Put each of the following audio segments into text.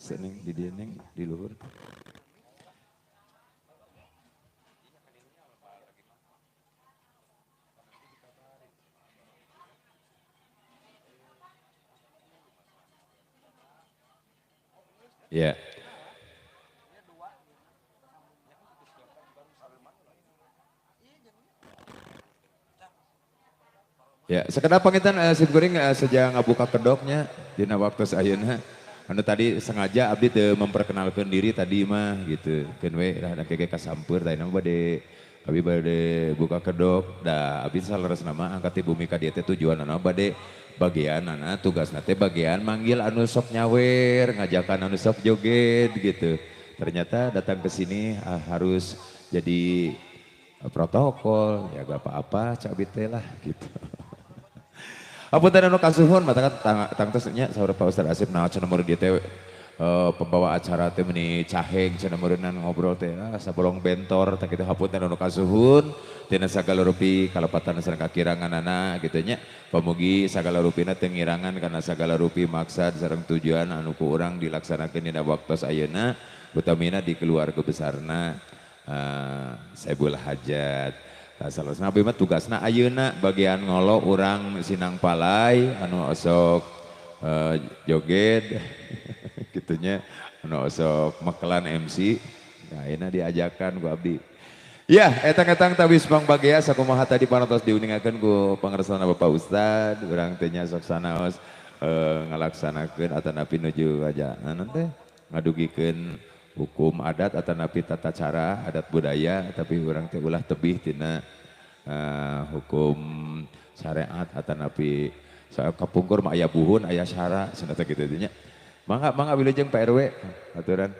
seneng di dia neng di luhur. Ya. Ya, sekedap pangitan sim kuring sejak ngabuka kedoknya dina waktu sayeuna. Anu tadi sengaja abdi teu memperkenalkan diri tadi mah gitu. Keun we da keke kasampeur tadi nama bade abi bade buka kedok da abdi saleresna mah angkat ibu mika dieu teh tujuanna bade bagianana tugasna teh bagian manggil anu sok nyawer, ngajakan anu sok joget gitu. Ternyata datang ke sini harus jadi protokol, ya gak apa-apa cak abdi teh lah gitu. Apunten anu kasuhun mata tang tesnya saur Pak Ustaz Asep naon cenah meureun dieu teh pembawa acara teh meuni caheng cenah meureunan ngobrol teh sabolong bentor tah kitu hapunten anu kasuhun tina sagala rupi kalepatan sareng kakiranganana kitu nya pamugi sagala rupina teu ngirangan kana sagala rupi maksad sareng tujuan anu ku urang dilaksanakeun dina waktos ayeuna utamina di keluarga besarna Saibul Hajat. Salah nabi mah tugasna ayeuna bagian ngolo urang sinang palai anu osok joget gitunya anu osok mekelan MC nah ayeuna diajakan ku abdi ya etang-etang tawis Bang Bagea sakumaha tadi parantos diuningakeun ku pangersana Bapak Ustad urang teh nya sok sanaos ngalaksanakeun atanapi nuju ajaan teh ngadugikeun hukum adat atanapi tata cara adat budaya tapi orang teh ulah tebih tina hukum syariat atanapi soal kapungkur mah aya buhun aya syara cenah teh kitu nya mangga wilujeng Pak RW aturan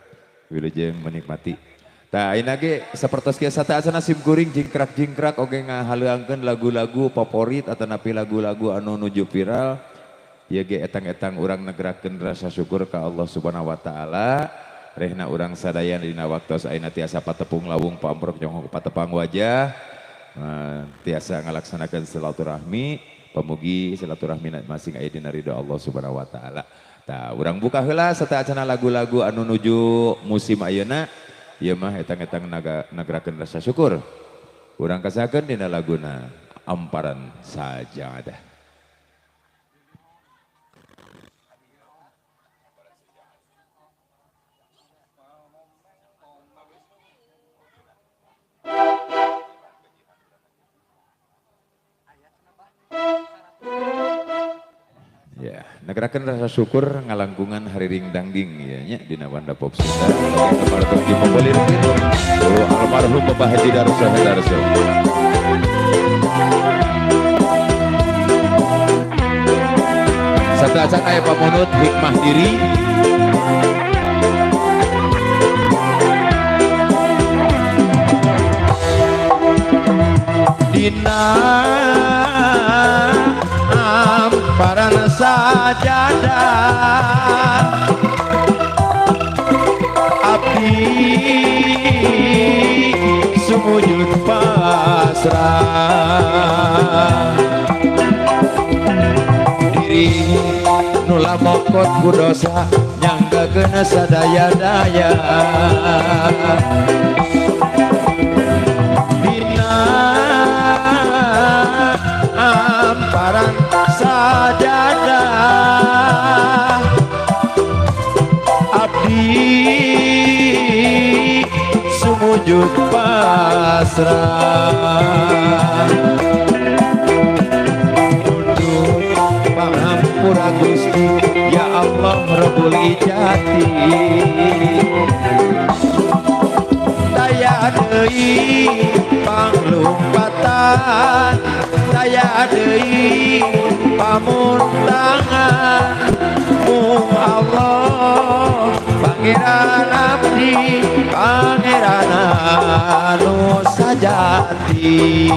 wilujeng menikmati tah ayeuna ge sapertos kieu sataasana sim kuring jingkrak oge ngahaleuangkeun lagu-lagu favorit atanapi lagu-lagu anu nuju viral ieu ge etang-etang urang negerakeun rasa syukur ka Allah Subhanahu wa taala. Rehna urang sadaya dina waktos ayeuna tiasa patepung lawung pamprok jongkok patepang wajah tiasa ngalaksanakeun silaturahmi pamugi silaturahmi masing aya dina ridho Allah Subhanahu wa taala. Tah urang buka heula sataacana lagu-lagu anu nuju musim ayeuna ieu mah etang-etang nagarakeun rasa syukur. Urang kasakeun dina laguna Amparan Sajadah. Ya, negarakeun rasa syukur ngalangkungan hari ring dangding ya nya dina Wanda Pop Sunda. Kepada di pembelirkeun almarhum Bapak Haji Darso Darso. Satacan aya pamunut hikmah diri. Dina Amparan Sajadah abdi sumujud pasrah diri nula mokot ku dosa nyanggakeun sadaya-daya Amparan Sajadah abdi sumujud pasrah tunduk pangampura Gusti ya Allah Rabbul Ijati daya deui panglumpatan daya deui pamuntangan mung Allah pangeran abdi pangeran anu sajati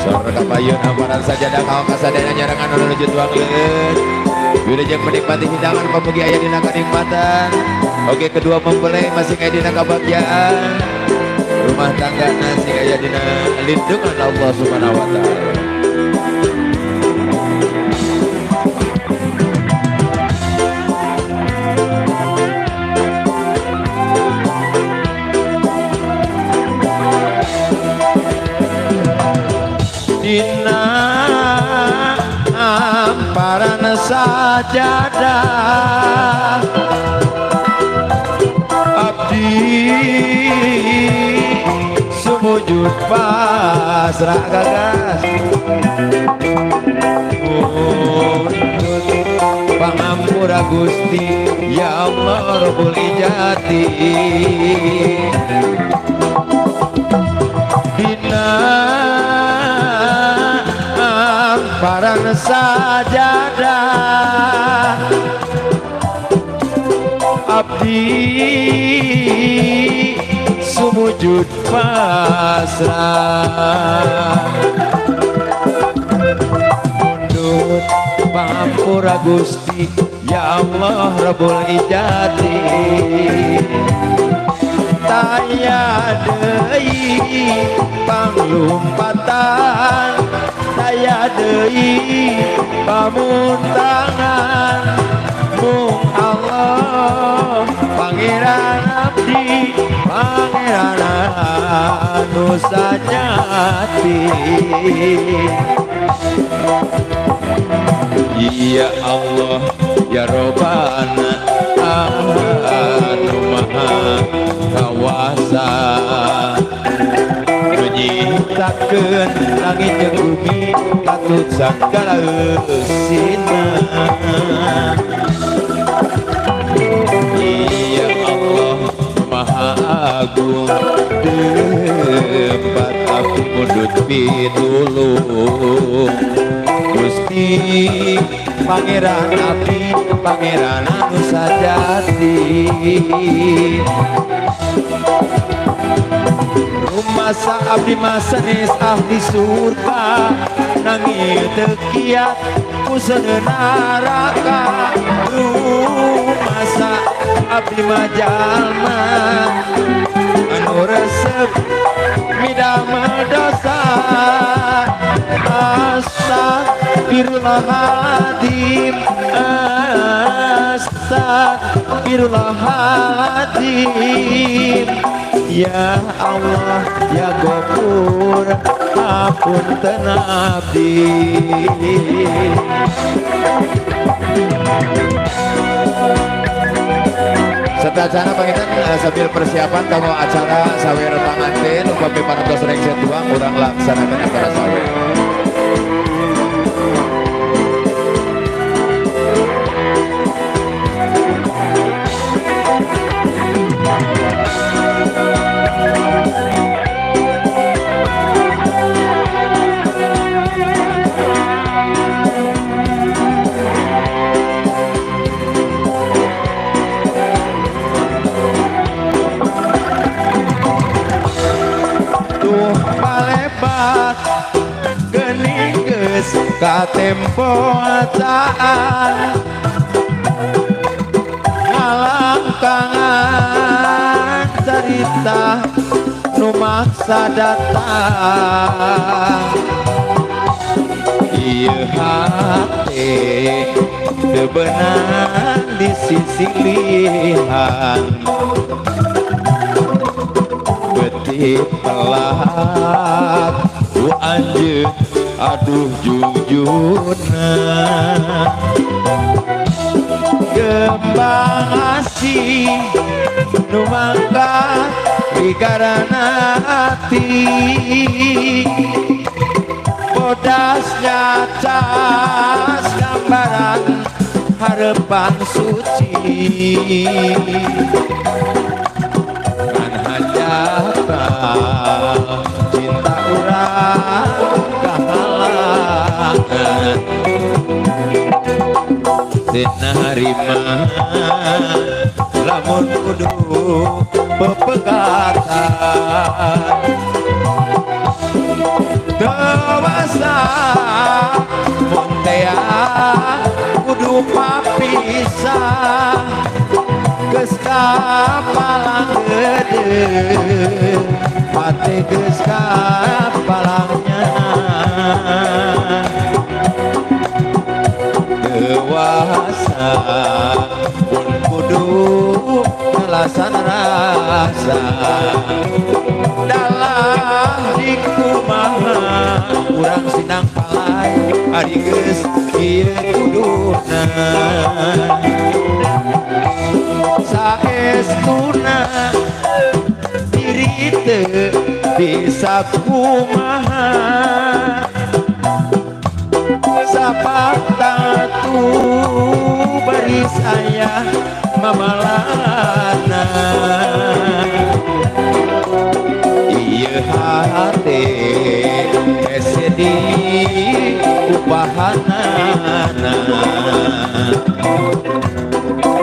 sor kapayun Amparan Sajadah kawan kasadana nyarangan anu nuju tuangleun wilujeng menikmati hidangan pamugi aya dina kanikmatan oke kedua mempelai masing aya dina kabagjaan rumah tangga nasi aya dina lindungan Allah Subhanahu wa taala. sajadah abdi sumujud pasrah gagas pangampura Gusti ya Allah Rabbul Ijati dina parang sajadah abdi sumujud pasrah mundut pangampura Gusti ya Allah Rabbul Ijati taya deui panglumpatan taya deui pamuntangan mung Allah pangeran abdi pangeran anu sajati ya Allah ya Robbana anu maha kawasa menyiptakeun langit jeung bumi katut sagala eusina ya Allah maha agung tempat aku mundut pitulung Gusti pangeran abdi pangeran anu sajati masa abdi masa nis ahli surga nangis tekiat usaha neraka masa abdi majalma anu resep midamel dosa astagfirullahaladzim astagfirullahaladzim ya Allah ya Ghafur apunten abdi Satacana pangitan sambil persiapan kamu acara sawer panganten upami parantos rengset tuang urang laksanakan acara sawer ka tempo acaan ngalangkangan cerita nu maksa datang ieu hate teu beunang di sisi lihan beutik telat ku anjeun aduh jujurna kembang asih nu mangkat di karana hati bodasnya cas gambaran harapan suci kan hajatan cinta urang dina harima lamun kudu pepegatan dewasa montea kudu papisah geus kapalang gede hati geus kapalangnya dewasa pun kudu ngelasan rasa dalam dikumaha kurang sinang palai ari geus ieu kuduna saestuna diri teu bisa kumaha sapatatu bari saya mamalana ieu hate esedi upahanana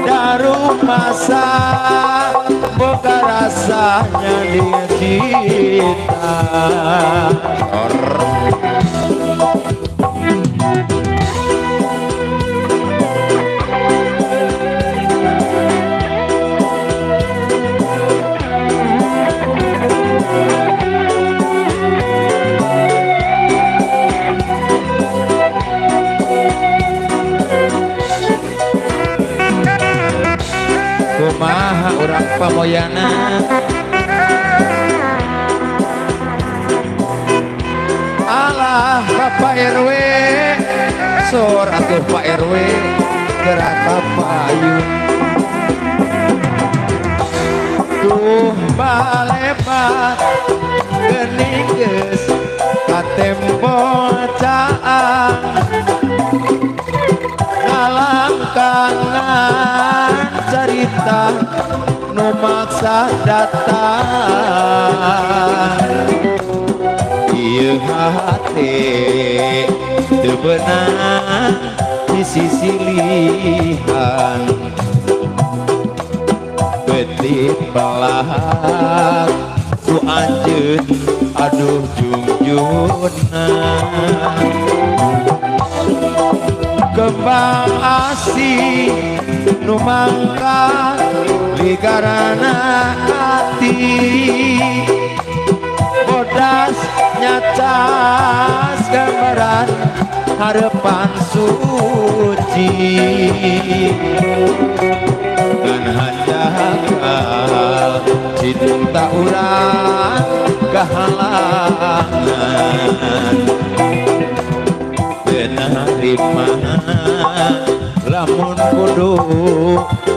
daru masa boga rasanya dia cinta kumaha urang pamoyana alah Bapak RW sor atuh Pak RW gerak payung tuh balebat geuning geus katempo caang ngalangkangan cerita nu maksa datang ieu hate teu beunang disisilihan beutik pelahak ku anjeun aduh jungjuna kembang asih nu mangka ligarana hati bodas nyacas gambaran harapan suci dan handakal cinta urang kehalangan penerima lamun kudu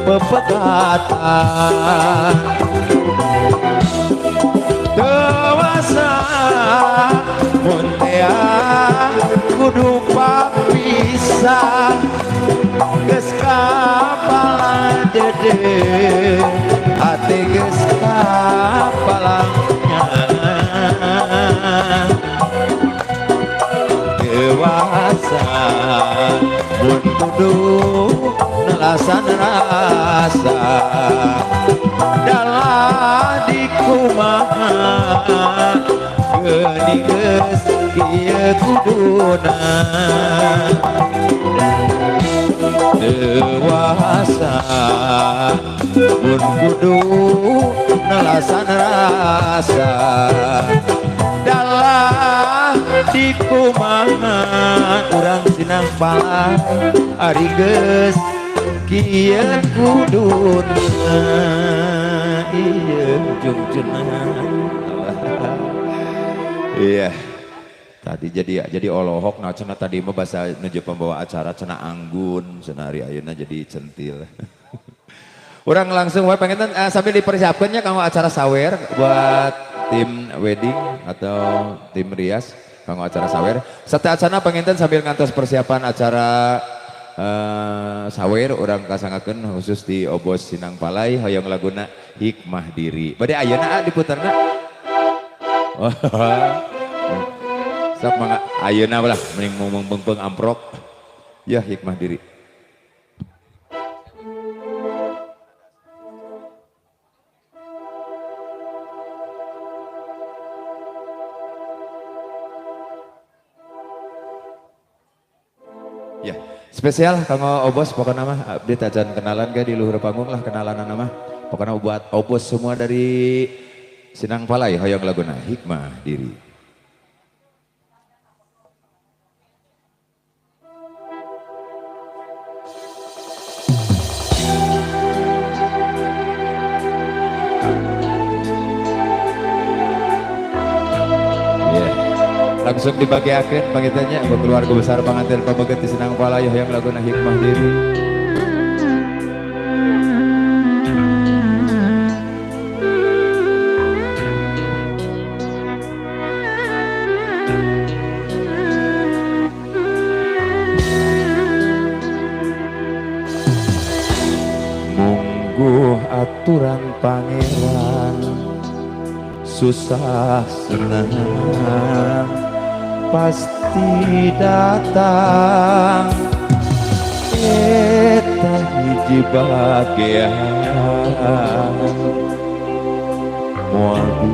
pepegatan dewasa muntea kudu papisah geus kapala dede hati geus kapalangnya dewasa mun kudu nelasan rasa dalah di kumaha geuning geus ieu kuduna dewasa mun kudu nelasan rasa dalah di kumaha urang sinang pala ari geus kieu kuduna ieu jungjuna iya tadi jadi olohok nah cenah tadi mah bahasa nuju pembawa acara cenah anggun cenah ari ayeuna jadi centil urang langsung we pengen sambil dipersiapkannya kanggo acara sawer buat tim wedding atau tim rias kanggo acara sawer sateacana penginten sambil ngantos persiapan acara sawer orang kasangakeun khusus di Obos Sinang Palai hoyong laguna Hikmah Diri bade ayeuna diputerna sok mangga ayeuna lah mending mung amprok ya Hikmah Diri ya spesial kanggo Obos pokoknya mah abdi tajan kenalan ga di luhur panggung lah kenalan nama pokoknya buat Obos semua dari Sinang Palai hoyong laguna Hikmah Diri. langsung dibagiakeun pangitannya ke keluarga besar panganten pamegeti senang palayah yang laguna hikmah diri. Mungguh aturan pangeran susah senang pasti datang eta hiji bahagia moal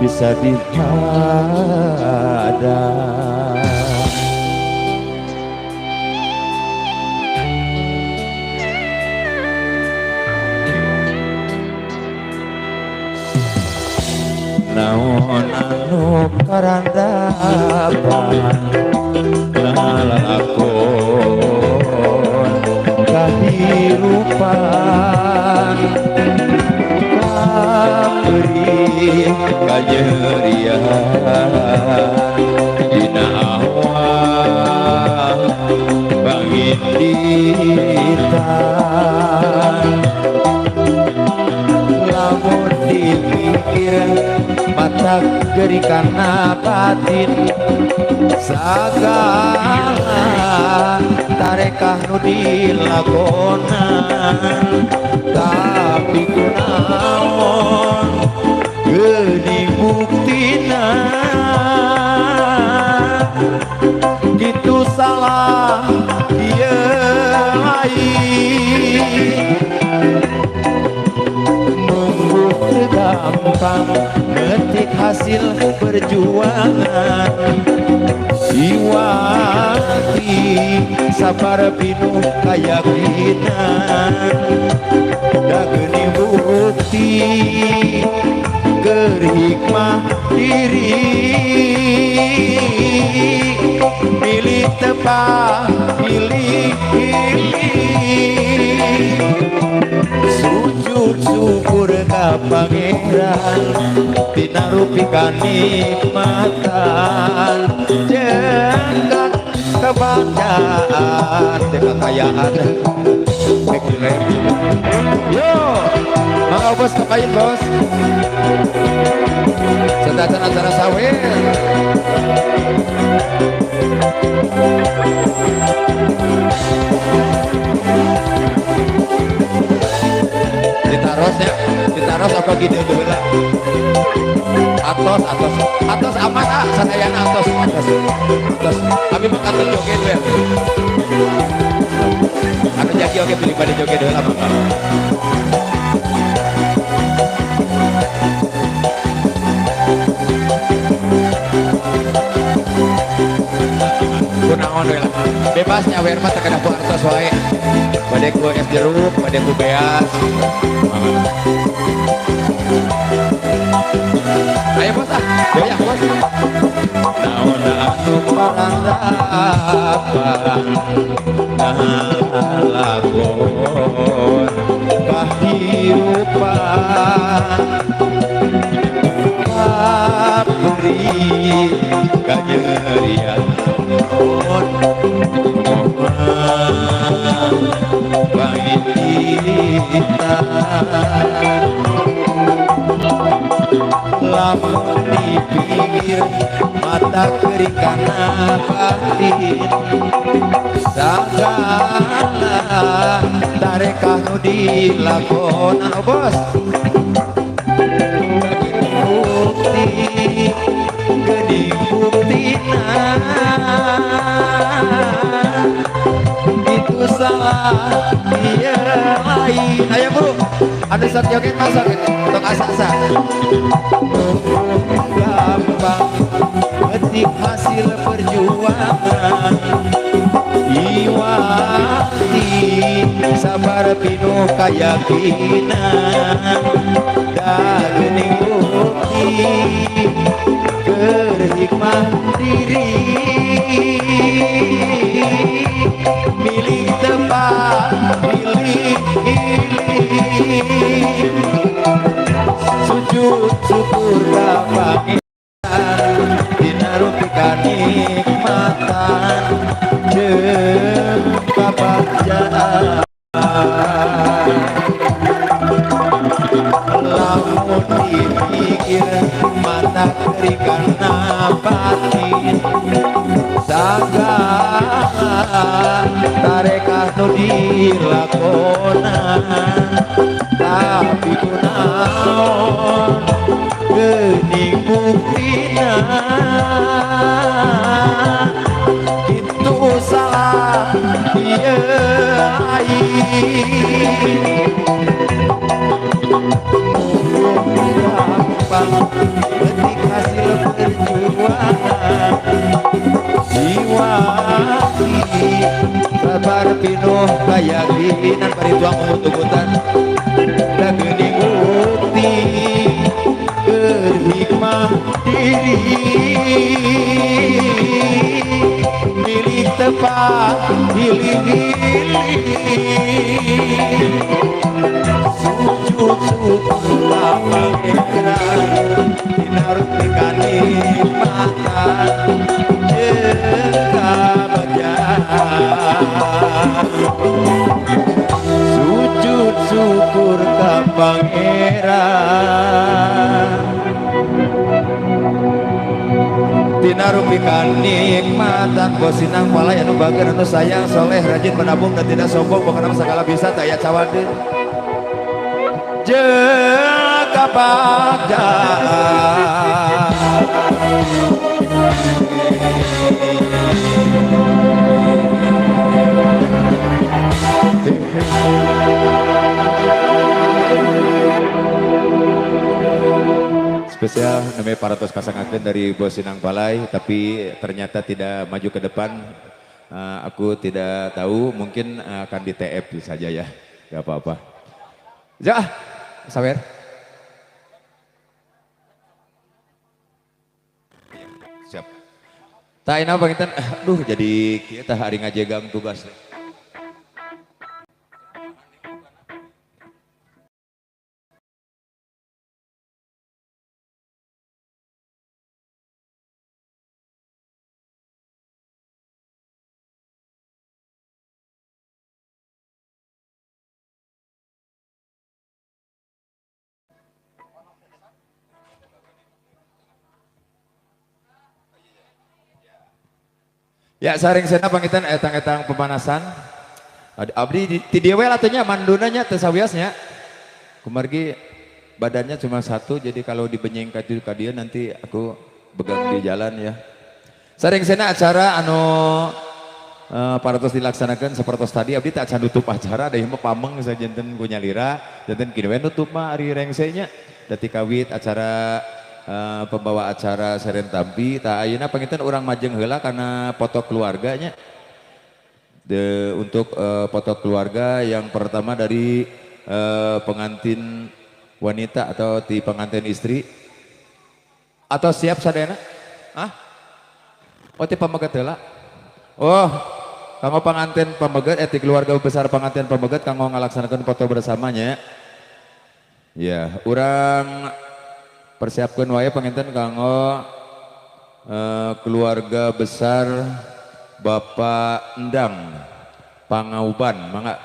bisa dihadang. Naon anu karandapan ngalakon kahirupan kaberi kajerian dina awal panginditan lamun dipikir mata gerikana batin sagala tarekah nu dilakonan tapi kunaon geuning buktina kitu salah ieu lain gampang metik hasil perjuangan iwati sabar pinuh kayakinan da geuning bukti keur hikmah diri milih tepat milih sujud syukur ka pangeran tina rupi kanikmatan jeung kebahagiaan teh kekayaan yo mangga bos kapain bos sedatan acara sawir ditaros apa gitu heula atos aman sadayana atos kami mah kata joget we anu jadi oge pilih pada joget heula mangga kunaon we bebas nyawer mah teu kana ku artos wae bade ku es jeruk bade ku beas. Ayo bos goyang bos. Naon anu pangandapan ngalakon kahirupan kaberi kajerian lamun dipikir mata kerikana batin sagala tarekah nu dilakonan bos bukti geuning buktina itu salah ieu lain aya bu anu sok joget masuk untuk asa-asa gampang metik hasil perjuangan iwati sabar pinuh kayakinan da geuning bukti keur hikmah diri milih tempat milih sujud syukur ka pangeran anak berikan nabati sagala tarekah nu dilakonan tapi kunaon geuning buktina itu salah ieu aing gampang ketik hasil perjuangan diwaki sabar pinuh keyakinan perituang untuk-utan dan geuning bukti berhikmah diri milik tepat pilih-pilih sujud syukurlah pangeran dinarutikan nikmatan jengka berjalan sujud syukur ka pangeran dinarupikan nikmatan bosinang palaya anu bager anu sayang soleh rajin menabung dan tidak sombong pokoknya segala bisa daya cawade jaga bagdad spesial namanya Paratos Kasangakeun dari Bosinang Palay tapi ternyata tidak maju ke depan. Aku tidak tahu mungkin akan di TF saja ya gak apa-apa ya sawer siap tak ina pangitan aduh jadi kita hari ngajegang tugas ya saring sena pangitan etang-etang pemanasan abdi ti dieu we atunya mandunanya teu sawiasnya kumargi badannya cuma satu jadi kalau dibenyeng ka dieu nanti aku begang di jalan ya saring sena acara anu paratos dilaksanakan seperti tadi abdi tak acan nutup acara da ieu mah pameng sajanten ku nyalira janten kieu we nutup mah ari rengsenya dati kawit acara pembawa acara Seren Tampi tak ayeuna pangitan orang majeng heula karena foto keluarganya untuk foto keluarga yang pertama dari pengantin wanita atau di pengantin istri atau siap sadayana oh ti pameget heula oh kanggo pengantin pameget di keluarga besar pengantin pameget kanggo ngalaksanakeun foto bersamanya ya urang persiapkan wae panginten kanggo keluarga besar Bapak Endang Pangauban mangga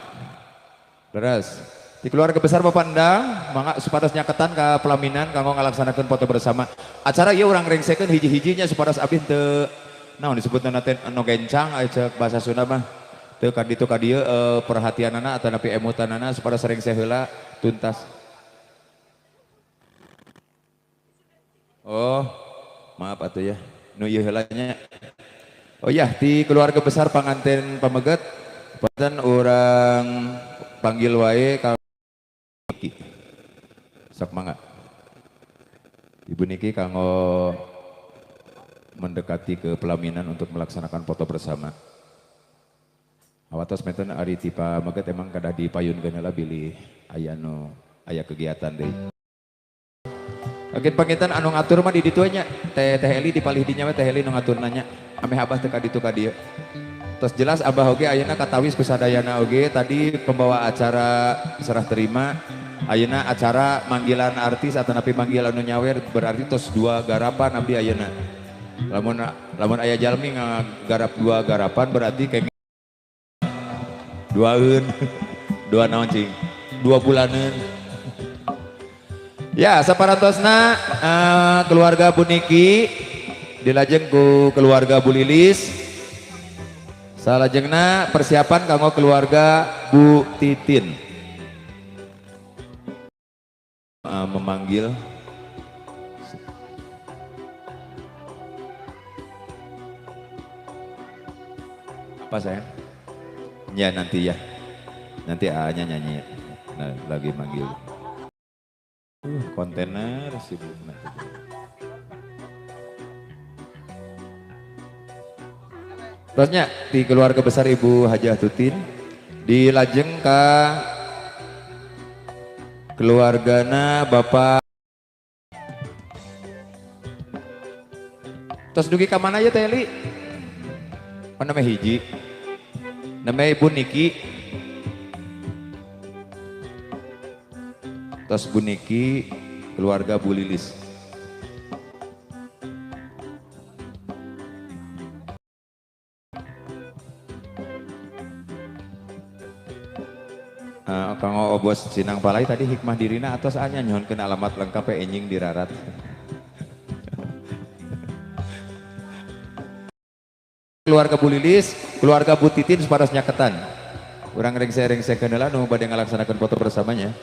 leres di keluarga besar Bapak Endang mangga supados nyaketan ka pelaminan kanggo ngalaksanakeun foto bersama acara ieu urang rengsekeun hiji-hijinya supados abdi teu naon disebutna teh anu gencang ceuk bahasa Sunda mah teu ka ditu ka dieu perhatianana atawa napi emutanana supados rengseh heula tuntas. Oh, maaf atuh ya. Nu ieu heulanya. Oh ya, di keluarga besar panganten pameget, panten orang panggil wae ka Niki. Sok mangga. Ibu Niki kanggo mendekati ke pelaminan untuk melaksanakan foto bersama. Awatos meten ari ti pameget emang kadah dipayunkeun heula bilih aya nu aya kegiatan deui. Agen pangitan anu ngatur mah di ditu nya teh Heli dipalih dinya we teh Heli nu ngatur nanya ame abah teh ka ditu ka dieu. Terus jelas abah oge ayeuna katawis kusadayana oge tadi pembawa acara serah terima ayeuna acara manggilan artis atau napi manggil anu nyawer berarti tos 2 garapan abdi ayeuna. Lamun aya jalmi ngagarap 2 garapan berarti kayak 2 eun 2 naon cing 2 bulaneun. Ya, saparantosna keluarga Bu Niki dilajeng ku keluarga Bu Lilis. Salajengna persiapan kanggo keluarga Bu Titin. Memanggil apa sayang? Ya nanti ya. Nanti A-nya nyanyi. Nah, lagi manggil. Kontainer sibuk nanti. Terusnya di keluarga besar Ibu Hajah Tutin dilajeng ke keluargana Bapak. Terus dugi ke mana ya Teli? Oh, namanya hiji. Namanya Ibu Niki. Terus Bu Niki, keluarga Bu Lilis. Kanggo Obos Sinang Palai tadi hikmah dirina atau saatnya nyonkeun alamat lengkap enjing dirarat. Keluarga Bu Lilis, keluarga Bu Titin separas nyaketan. Urang rengse-rengse kenela nu bade ngalaksanakeun foto bersamanya.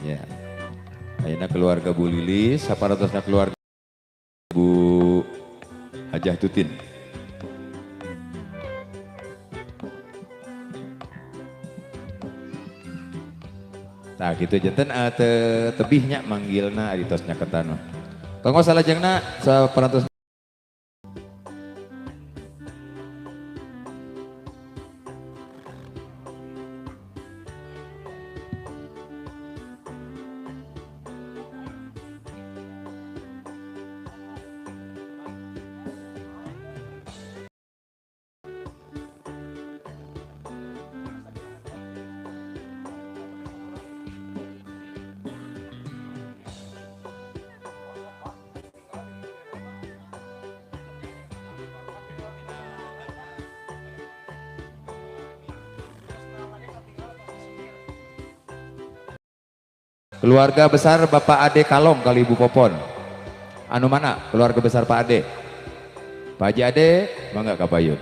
Ya. Ayeuna keluarga Bu Lilis, saparatosna keluarga Bu Hajah Tutin. Nah gitu janten tebihnya manggilna aditos nyaketan. Kanggo salajengna saparantos keluarga besar Bapak Ade Kalong kali Ibu Popon. Anu mana keluarga besar Pak Ade? Pak Haji Ade, mangga kapayun.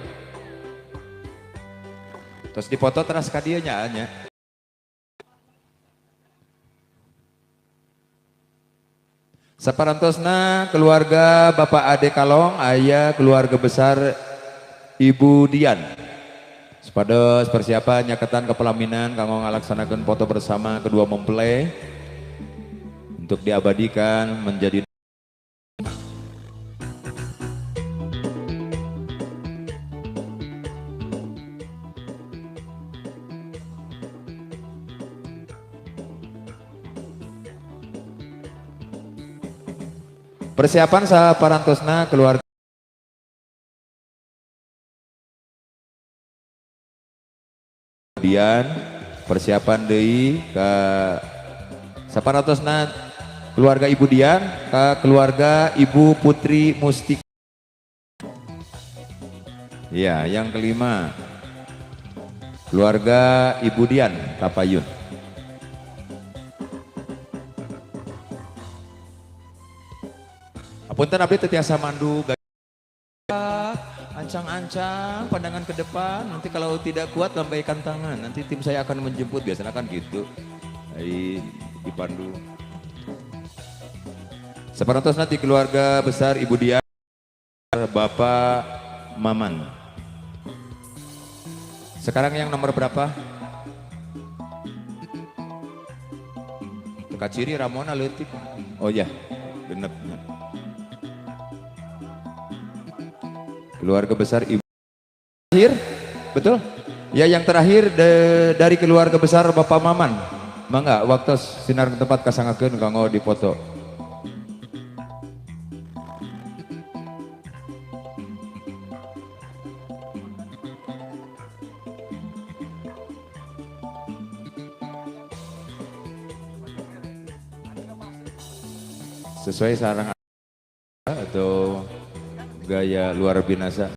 Terus dipoto teras ka dieu nya. Saparantosna keluarga Bapak Ade Kalong aya keluarga besar Ibu Dian. Sepados persiapan nyaketan kepelaminan kanggo ngalaksanakeun foto bersama kedua mempelai untuk diabadikan menjadi persiapan saparantosna keluarga Dian persiapan deui ka saparantosna keluarga Ibu Dian ke keluarga Ibu Putri Mustika. Ya, yang kelima keluarga Ibu Dian Tapayun. Apunten abdi teu tiasa mandu ancang-ancang pandangan ke depan, nanti kalau tidak kuat lambaikan tangan, nanti tim saya akan menjemput, biasanya kan gitu dipandu. Separantos nanti keluarga besar Ibu Dian, Bapak Maman. Sekarang yang nomor berapa? Teka ciri Ramona leutik. Oh ya, genep. Keluarga besar Ibu terakhir, betul? Ya yang terakhir dari keluarga besar Bapak Maman. Mangga waktu sinar tempat kasangakeun kanggo dipoto. sesuai sarang atau gaya luar binasa?